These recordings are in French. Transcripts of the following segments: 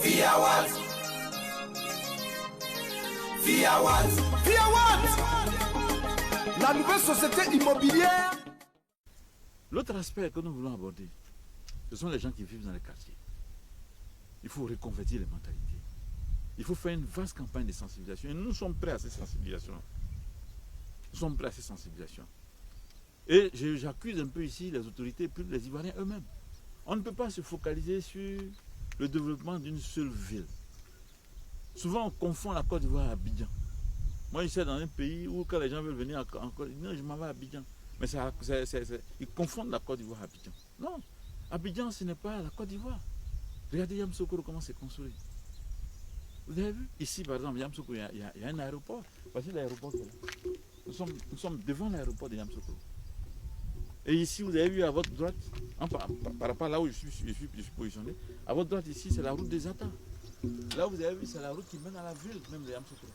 Fiawad. Fiawad. Fiawad. La nouvelle société immobilière. L'autre aspect que nous voulons aborder, ce sont les gens qui vivent dans les quartiers. Il faut reconvertir les mentalités. Il faut faire une vaste campagne de sensibilisation. Et nous sommes prêts à ces sensibilisations. Nous sommes prêts à ces sensibilisations. Et j'accuse un peu ici les autorités et puis les Ivoiriens eux-mêmes. On ne peut pas se focaliser sur le développement d'une seule ville. Souvent, on confond la Côte d'Ivoire à Abidjan. Moi, je suis dans un pays où quand les gens veulent venir en Côte d'Ivoire, non, je m'en vais à Abidjan. Mais ils confondent la Côte d'Ivoire à Abidjan. Non, Abidjan, ce n'est pas la Côte d'Ivoire. Regardez Yamoussoukro, comment c'est construit. Vous avez vu? Ici, par exemple, Yamoussoukro, il y a un aéroport. Voici l'aéroport qui est là. Nous sommes devant l'aéroport de Yamoussoukro. Et ici, vous avez vu à votre droite, par rapport à là où je suis positionné, à votre droite ici, c'est la route des Atas. Là, vous avez vu, c'est la route qui mène à la ville même de Yamoussoukro.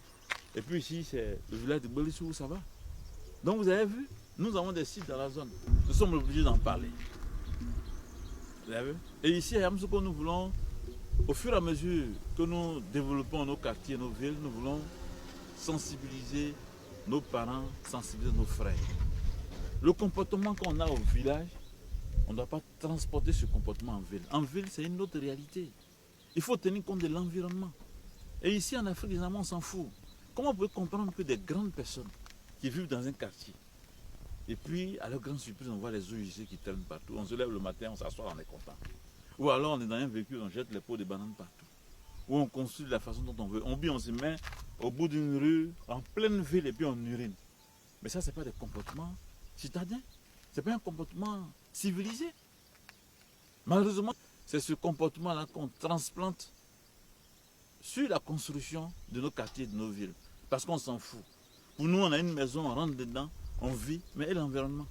Et puis ici, c'est le village de Bolissou où ça va. Donc vous avez vu, nous avons des sites dans la zone. Nous sommes obligés d'en parler. Vous avez vu? Et ici, à Yamoussoukro, nous voulons, au fur et à mesure que nous développons nos quartiers, nos villes, nous voulons sensibiliser nos parents, sensibiliser nos frères. Le comportement qu'on a au village, on ne doit pas transporter ce comportement en ville. En ville, c'est une autre réalité. Il faut tenir compte de l'environnement. Et ici, en Afrique, on s'en fout. Comment vous pouvez comprendre que des grandes personnes qui vivent dans un quartier, et puis, à leur grande surprise, on voit les eaux usées qui traînent partout. On se lève le matin, on s'assoit, on est content. Ou alors, on est dans un véhicule, on jette les pots de bananes partout. Ou on construit de la façon dont on veut. On se met au bout d'une rue, en pleine ville, et puis on urine. Mais ça, ce n'est pas des comportements citadins. Ce n'est pas un comportement civilisé. Malheureusement, c'est ce comportement-là qu'on transplante sur la construction de nos quartiers, de nos villes. Parce qu'on s'en fout. Pour nous, on a une maison, on rentre dedans, on vit, mais l'environnement,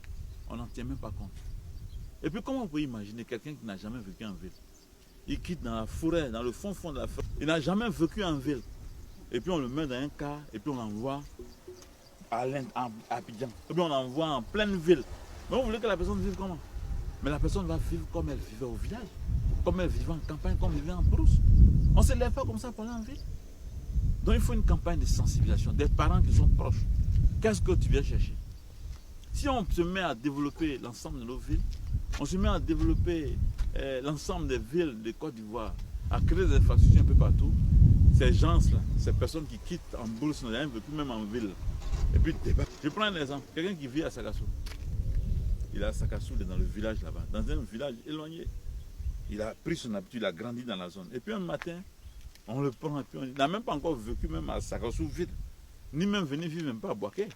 on n'en tient même pas compte. Et puis comment on peut imaginer quelqu'un qui n'a jamais vécu en ville? Il quitte dans la forêt, dans le fond de la forêt. Il n'a jamais vécu en ville. Et puis on le met dans un car, et puis on l'envoie à Abidjan. Et puis on l'envoie en pleine ville. Mais vous voulez que la personne vive comment? Mais la personne va vivre comme elle vivait au village, comme elle vivait en campagne, comme elle vivait en brousse. On ne se lève pas comme ça pour aller en ville. Donc il faut une campagne de sensibilisation, des parents qui sont proches. Qu'est-ce que tu viens chercher? Si on se met à développer l'ensemble de nos villes, on se met à développer l'ensemble des villes de Côte d'Ivoire, à créer des infrastructures un peu partout, ces gens-là, ces personnes qui quittent en bourse, n'ont rien vécu même en ville. Et puis débattent. Je prends un exemple, quelqu'un qui vit à Sagassou. Il est à Sagassou, il est dans le village là-bas, dans un village éloigné. Il a pris son habitude, il a grandi dans la zone. Et puis un matin, on le prend et puis il n'a même pas encore vécu même à Sagassou ville, ni même venu vivre même pas à Boaké.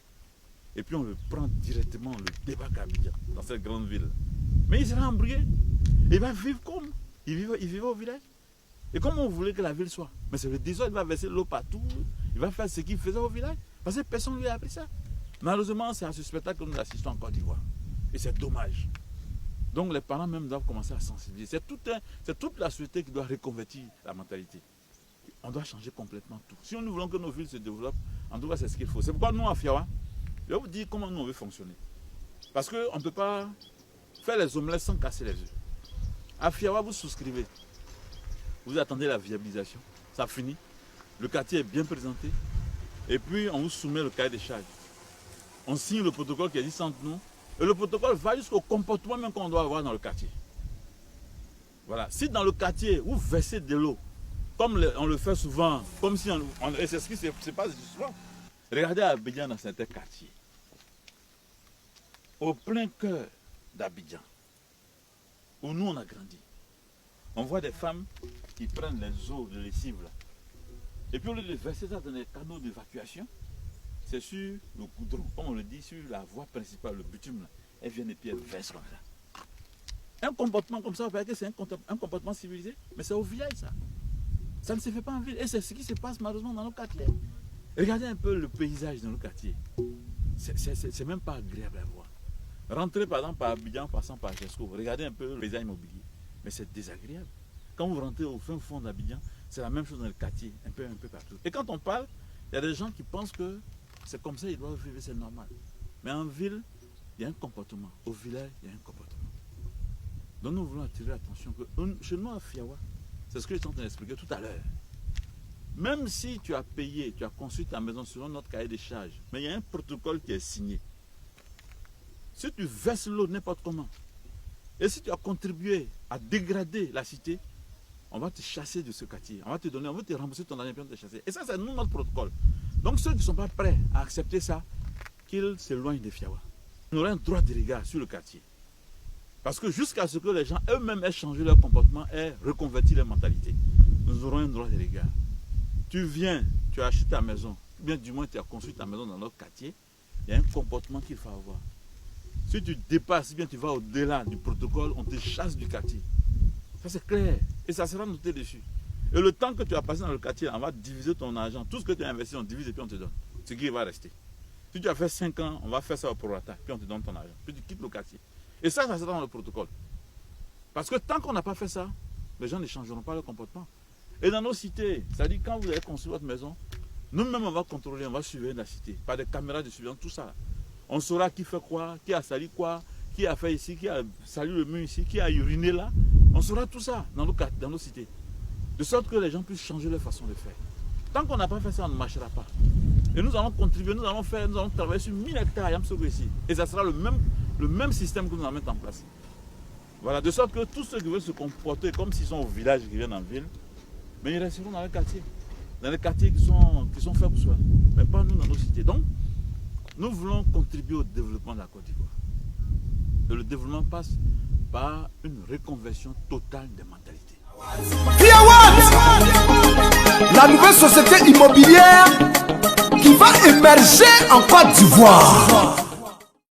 Et puis on le prend directement, on le débarque à Abidjan, dans cette grande ville. Mais il sera embrouillé. Il va vivre comme il vivait au village. Et comment vous voulez que la ville soit? Mais c'est le désordre, il va verser l'eau partout, il va faire ce qu'il faisait au village. Parce que personne ne lui a appris ça. Malheureusement, c'est à ce spectacle que nous assistons en Côte d'Ivoire. Et c'est dommage. Donc les parents même doivent commencer à sensibiliser. C'est toute la société qui doit reconvertir la mentalité. On doit changer complètement tout. Si nous voulons que nos villes se développent, en tout cas c'est ce qu'il faut. C'est pourquoi nous à Fiawa, je vais vous dire comment nous on veut fonctionner. Parce qu'on ne peut pas faire les omelettes sans casser les œufs. À Fiawa, vous souscrivez. Vous attendez la viabilisation. Ça finit. Le quartier est bien présenté. Et puis on vous soumet le cahier des charges. On signe le protocole qui existe entre nous. Et le protocole va jusqu'au comportement même qu'on doit avoir dans le quartier. Voilà. Si dans le quartier, vous versez de l'eau, comme on le fait souvent, comme si et c'est ce qui se passe souvent. Regardez Abidjan dans certains quartiers. Au plein cœur d'Abidjan, où nous on a grandi, on voit des femmes qui prennent les eaux de lessive là. Et puis au lieu de verser ça dans les canaux d'évacuation, c'est sur le goudron, comme on le dit, sur la voie principale, le bitume là. Elles viennent et puis elles versent comme ça. Un comportement comme ça, vous voyez que c'est un comportement civilisé, mais c'est au village ça. Ça ne se fait pas en ville. Et c'est ce qui se passe malheureusement dans nos quartiers. Regardez un peu le paysage dans nos quartiers. C'est même pas agréable à voir. Rentrez par exemple par Abidjan, passant par Jesco, regardez un peu le paysage immobilier. Mais c'est désagréable. Quand vous rentrez au fin fond d'Abidjan, c'est la même chose dans le quartier, un peu partout. Et quand on parle, il y a des gens qui pensent que c'est comme ça, ils doivent vivre, c'est normal. Mais en ville, il y a un comportement. Au village, il y a un comportement. Donc nous voulons attirer l'attention que chez nous à Fiawa, C'est ce que je suis en train d'expliquer tout à l'heure. Même si tu as payé, tu as construit ta maison selon notre cahier des charges, mais il y a un protocole qui est signé. Si tu verses l'eau n'importe comment, et si tu as contribué à dégrader la cité, on va te chasser de ce quartier. On va te donner, on va te rembourser ton argent et on va te chasser. Et ça, c'est nous, notre protocole. Donc ceux qui ne sont pas prêts à accepter ça, qu'ils s'éloignent des Fiawa. On aura un droit de regard sur le quartier. Parce que jusqu'à ce que les gens eux-mêmes aient changé leur comportement et reconverti leur mentalité, nous aurons un droit de regard. Tu viens, tu as acheté ta maison, ou bien du moins tu as construit ta maison dans notre quartier, il y a un comportement qu'il faut avoir. Si tu dépasses, bien tu vas au-delà du protocole, on te chasse du quartier. Ça c'est clair. Et ça sera noté dessus. Et le temps que tu as passé dans le quartier, on va diviser ton argent. Tout ce que tu as investi, on divise et puis on te donne. Ce qui va rester. Si tu as fait 5 ans, on va faire ça au prorata, puis on te donne ton argent. Puis tu quittes le quartier. Et ça sera dans le protocole. Parce que tant qu'on n'a pas fait ça, les gens ne changeront pas leur comportement. Et dans nos cités, c'est-à-dire quand vous avez construit votre maison, nous-mêmes on va contrôler, on va surveiller la cité, par des caméras de surveillance, tout ça. On saura qui fait quoi, qui a sali quoi, qui a fait ici, qui a sali le mur ici, qui a uriné là. On saura tout ça dans nos cités. De sorte que les gens puissent changer leur façon de faire. Tant qu'on n'a pas fait ça, on ne marchera pas. Et nous allons contribuer, nous allons travailler sur 1000 hectares à Yamsogo ici. Et ça sera le même système que nous allons mettre en place. Voilà, de sorte que tous ceux qui veulent se comporter comme s'ils sont au village et qui viennent en ville, mais ils resteront dans les quartiers. Dans les quartiers qui sont faits pour soi. Mais pas nous dans nos cités. Donc, nous voulons contribuer au développement de la Côte d'Ivoire. Et le développement passe par une reconversion totale des mentalités. Fiawat, la nouvelle société immobilière qui va émerger en Côte d'Ivoire.